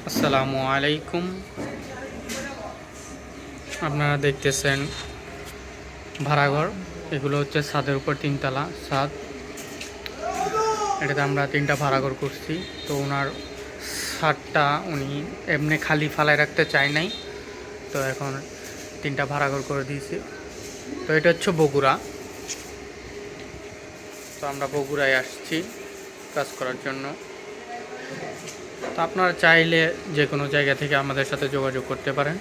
আসসালামু আলাইকুম। আপনারা দেখতেছেন ভাড়াঘর। এগুলো হচ্ছে ছাদের উপর তিনতলা ছাদ। এটাতে আমরা তিনটা ভাড়াঘর করছি। তো ওনার ছাদটা উনি এমনি খালি ফালায় রাখতে চায় নাই, তো এখন তিনটা ভাড়াঘর করে দিয়েছি। তো এটা হচ্ছে বগুড়া। তো আমরা বগুড়ায় আসছি কাজ করার জন্য। তো আপনারা চাইলে যে কোনো জায়গা থেকে আমাদের সাথে যোগাযোগ করতে পারেন।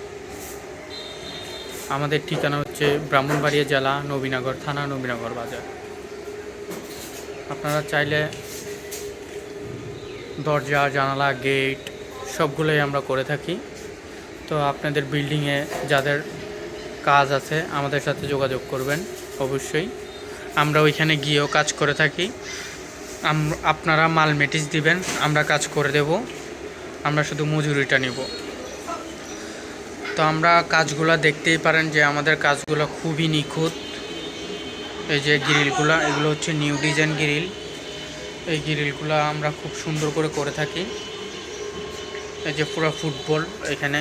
আমাদের ঠিকানা হচ্ছে ব্রাহ্মণবাড়িয়া জেলা, নবীনগর থানা, নবীনগর বাজার। আপনারা চাইলে দরজা, জানালা, গেট সবগুলোই আমরা করে থাকি। তো আপনাদের বিল্ডিংয়ে যাদের কাজ আছে আমাদের সাথে যোগাযোগ করবেন অবশ্যই। আমরা ওইখানে গিয়েও কাজ করে থাকি। আপনারা মাল মেটিস দিবেন, আমরা কাজ করে দেব। আমরা শুধু মজুরিটা নিব। তো আমরা কাজগুলো দেখতেই পারেন যে আমাদের কাজগুলো খুবই নিখুঁত। এই যে গ্রিলগুলো, এগুলো হচ্ছে নিউ ডিজাইন গ্রিল। এই গ্রিলগুলো আমরা খুব সুন্দর করে থাকি। এই যে পুরো ফুটবল এখানে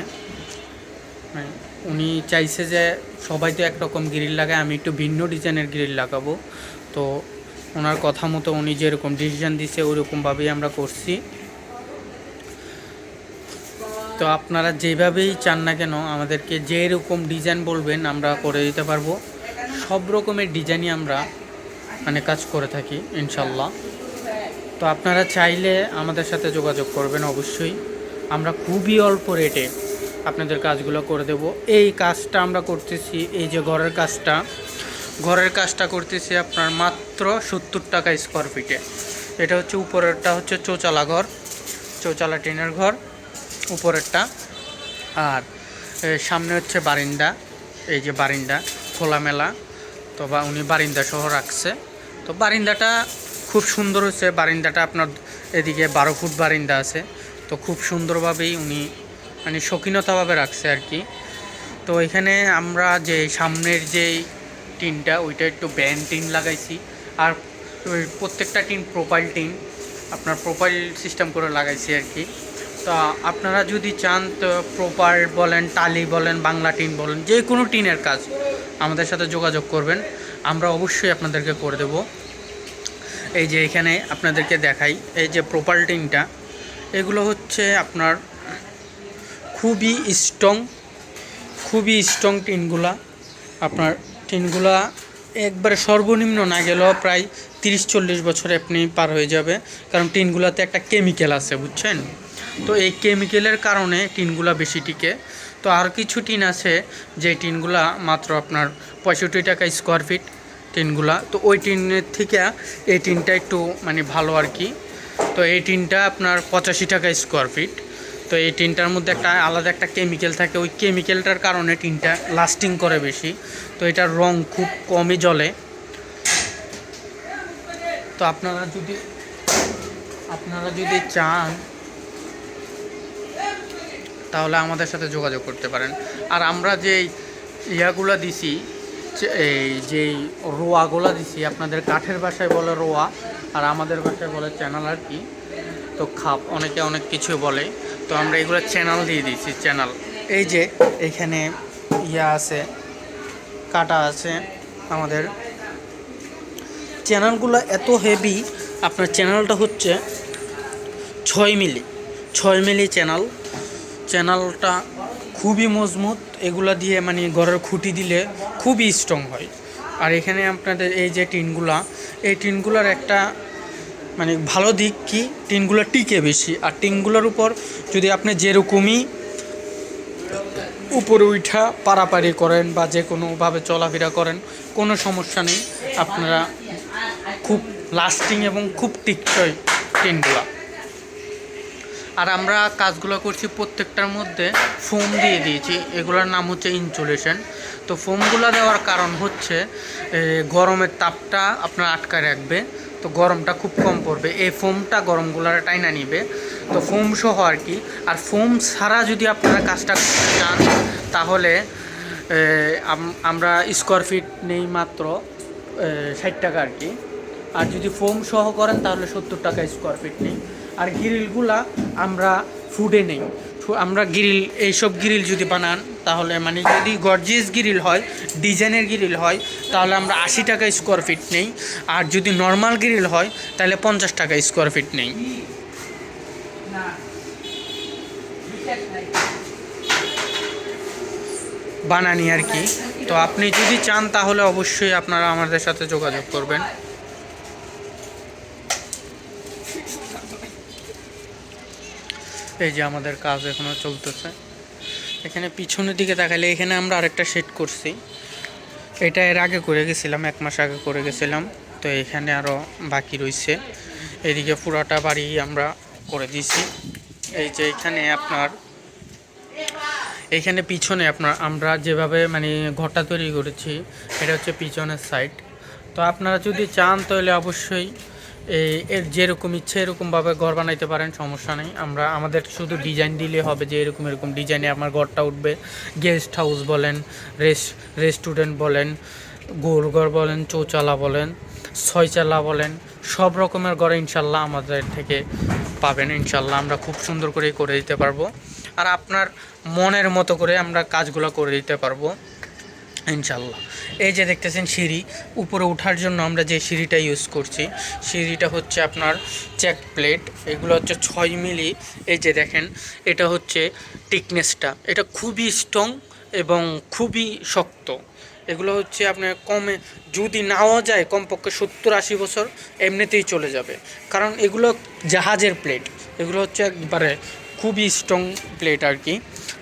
উনি চাইছে যে সবাই তো একরকম গ্রিল লাগায়, আমি একটু ভিন্ন ডিজাইনের গ্রিল লাগাবো। তো ওনার কথা মতো উনি যেরকম ডিসিশন দিছে ওরকমভাবেই আমরা করছি। তো আপনারা যেভাবেই চান না কেন আমাদেরকে যেরকম ডিজাইন বলবেন আমরা করে দিতে পারবো। সব রকমের ডিজাইনই আমরা কাজ করে থাকি ইনশাল্লাহ। তো আপনারা চাইলে আমাদের সাথে যোগাযোগ করবেন অবশ্যই। আমরা খুবই অল্প রেটে আপনাদের কাজগুলো করে দেব। এই কাজটা আমরা করতেছি, এই যে ঘরের কাজটা করতেছি আপনার মাত্র 70 টাকা স্কোয়ার ফিটে। এটা হচ্ছে উপরেরটা হচ্ছে চৌচালা ঘর, চৌচালা টিনের ঘর উপরেরটা। আর সামনে হচ্ছে বারিন্দা। এই যে বারিন্দা খোলামেলা, তো বা উনি বারিন্দা সহ রাখছে। তো বারিন্দাটা খুব সুন্দর হচ্ছে। বারিন্দাটা আপনার এদিকে 12 ফুট বারিন্দা আছে। তো খুব সুন্দরভাবেই উনি শৌখিনতাভাবে রাখছে আর কি। তো এখানে আমরা যে সামনের যে টিনটা ওইটা একটু ব্যান্ড টিন লাগাইছি। আর প্রত্যেকটা টিন প্রোফাইল টিন, আপনার প্রোফাইল সিস্টেম করে লাগাইছি আর কি। তো আপনারা যদি চান তো প্রপার বলেন, টালি বলেন, বাংলা টিন বলেন, যে কোনো টিনের কাজ আমাদের সাথে যোগাযোগ করবেন, আমরা অবশ্যই আপনাদেরকে করে দেব। এই যে এখানে আপনাদেরকে দেখাই, এই যে প্রপার টিনটা, এগুলো হচ্ছে আপনার খুবই স্ট্রং টিনগুলা। আপনার টিনগুলা একবারে সর্বনিম্ন না গেলেও প্রায় 30-40 বছরে আপনি পার হয়ে যাবে। কারণ টিনগুলাতে একটা কেমিক্যাল আছে, বুঝছেন? তো এই কেমিক্যালের কারণে টিনগুলা বেশি টিকে। তো আর কিছু টিন আছে যে টিনগুলা মাত্র আপনার 65 টাকা স্কোয়ার ফিট টিনগুলা। তো ওই টিনের থেকে এই টিনটা একটু ভালো আর কি। তো এই টিনটা আপনার 85 টাকা স্কোয়ার ফিট। তো এই টিনটার মধ্যে একটা আলাদা একটা কেমিক্যাল থাকে, ওই কেমিক্যালটার কারণে টিনটা লাস্টিং করে বেশি। তো এটার রং খুব কমই জ্বলে। তো আপনারা যদি চান তাহলে আমাদের সাথে যোগাযোগ করতে পারেন। আর আমরা যে ইয়াগুলো দিছি, এই যেই রোয়াগুলো দিছি, আপনাদের কাঠের ভাষায় বলে রোয়া, আর আমাদের ভাষায় বলে চ্যানেল আর কি। তো খাপ অনেকে অনেক কিছু বলে। তো আমরা এগুলো চ্যানেল দিয়ে দিয়েছি, চ্যানেল। এই যে এখানে ইয়া আছে, কাটা আছে। আমাদের চ্যানেলগুলো এত হেভি। আপনার চ্যানেলটা হচ্ছে 6 মিলি চ্যানেলটা খুবই মজবুত। এগুলা দিয়ে ঘরের খুঁটি দিলে খুবই স্ট্রং হয়। আর এখানে আপনাদের এই যে এই টিনগুলার একটা ভালো দিক কি, টিনগুলো টিকে বেশি। আর টিনগুলোর উপর যদি আপনি যেরকমই উপরে উঠা পারাপারি করেন বা যে কোনোভাবে চলাফেরা করেন, কোনো সমস্যা নেই। আপনারা খুব লাস্টিং এবং খুব টিকসই টিনগুলা। আর আমরা কাজগুলো করছি প্রত্যেকটার মধ্যে ফোম দিয়ে দিয়েছি। এগুলোর নাম হচ্ছে ইনসুলেশন। তো ফোমগুলো দেওয়ার কারণ হচ্ছে গরমের তাপটা আপনার আটকায় রাখবে। তো গরমটা খুব কম পড়বে, এই ফোমটা গরমগুলার টাইনা নিবে। তো ফোম সহ আর কি। আর ফোম ছাড়া যদি আপনারা কাজটা করতে চান তাহলে আমরা স্কোয়ার ফিট নেই মাত্র 60 টাকা আর কি। আর যদি ফোম সহ করেন তাহলে 70 টাকা স্কোয়ার ফিট নেই। আর গ্রিলগুলা আমরা ফুডে নেই। আমরা গ্রিল এইসব গ্রিল যদি বানান তাহলে মানে যদি গর্জিয়াস গ্রিল হয়, ডিজাইনের গ্রিল হয়, তাহলে আমরা 80 টাকা স্কোয়ার ফিট নেই। আর যদি নর্মাল গ্রিল হয় তাহলে 50 টাকা স্কোয়ার ফিট নেই। বানানি আর কি। তো আপনি যদি চান তাহলে অবশ্যই আপনারা আমাদের সাথে যোগাযোগ করবেন। এই যে আমাদের কাজ এখনো চলতেছে। এখানে পিছনের দিকে তাকালে এখানে আমরা আরেকটা সেট করছি। এটা এর আগে করে গেছিলাম, 1 মাস আগে করে গেছিলাম। তো এখানে আরও বাকি রয়েছে। এদিকে পুরাটা বাড়ি আমরা করে দিয়েছি। এই যে এইখানে পিছনে আমরা যেভাবে মানে ঘরটা তৈরি করেছি, এটা হচ্ছে পিছনের সাইড। তো আপনারা যদি চান তাহলে অবশ্যই এর যেরকম ইচ্ছে এরকমভাবে ঘর বানাইতে পারেন, সমস্যা নেই। আমাদের শুধু ডিজাইন দিলে হবে যে এরকম ডিজাইনে আমার ঘরটা উঠবে। গেস্ট হাউস বলেন, রেস্টুরেন্ট বলেন, গোলঘর বলেন, চৌচালা বলেন, 6 চালা বলেন, সব রকমের ঘর ইনশাল্লাহ আমাদের থেকে পাবেন। ইনশাল্লাহ আমরা খুব সুন্দর করে দিতে পারবো। আর আপনার মনের মতো করে আমরা কাজগুলো করে দিতে পারবো ইনশাল্লাহ। এই যে দেখতেছেন সিঁড়ি, উপরে ওঠার জন্য আমরা যে সিঁড়িটা ইউজ করছি, সিঁড়িটা হচ্ছে আপনার চেক প্লেট। এগুলো হচ্ছে 6 মিলি। এই যে দেখেন, এটা হচ্ছে টিকনেসটা, এটা খুবই স্ট্রং এবং খুবই শক্ত। এগুলো হচ্ছে আপনার কমে যদি নাও যায় কমপক্ষে 70-80 বছর এমনিতেই চলে যাবে, কারণ এগুলো জাহাজের প্লেট। এগুলো হচ্ছে একবারে খুবই স্ট্রং প্লেট আর কি।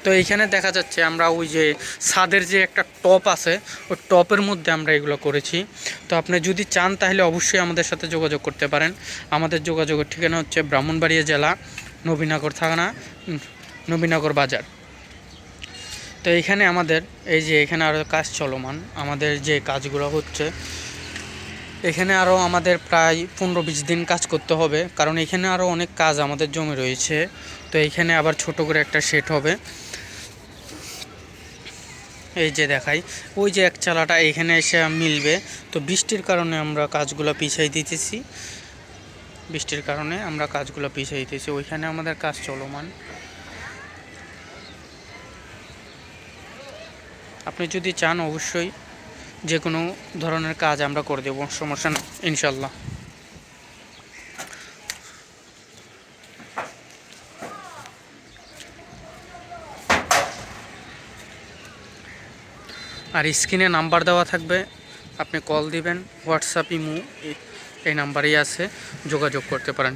তো এইখানে দেখা যাচ্ছে আমরা ওই যে ছাদের যে একটা টপ আছে, ওই টপের মধ্যে আমরা এগুলো করেছি। তো আপনি যদি চান তাহলে অবশ্যই আমাদের সাথে যোগাযোগ করতে পারেন। আমাদের যোগাযোগের ঠিকানা হচ্ছে ব্রাহ্মণবাড়িয়া জেলা, নবীনগর থানা, নবীনগর বাজার। তো এইখানে আমাদের এখানে আরও কাজ চলমান, আমাদের যে কাজগুলো হচ্ছে এখানে আরও আমাদের প্রায় 15-20 দিন কাজ করতে হবে, কারণ এখানে আরও অনেক কাজ আমাদের জমি রয়েছে। তো এইখানে আবার ছোট করে একটা সেট হবে। এই যে দেখাই, ওই যে 1 চালাটা এখানে এসে মিলবে। তো বৃষ্টির কারণে আমরা কাজগুলো পিছাই দিতেছি, ওইখানে আমাদের কাজ চলমান। আপনি যদি চান অবশ্যই যে কোনো ধরনের কাজ আমরা করে দেবো, সমস্যা নেই ইনশাল্লাহ। আর স্ক্রিনে নাম্বার দেওয়া থাকবে, আপনি কল দিবেন, হোয়াটসঅ্যাপ, ইমো এই নাম্বারেই আছে, যোগাযোগ করতে পারেন।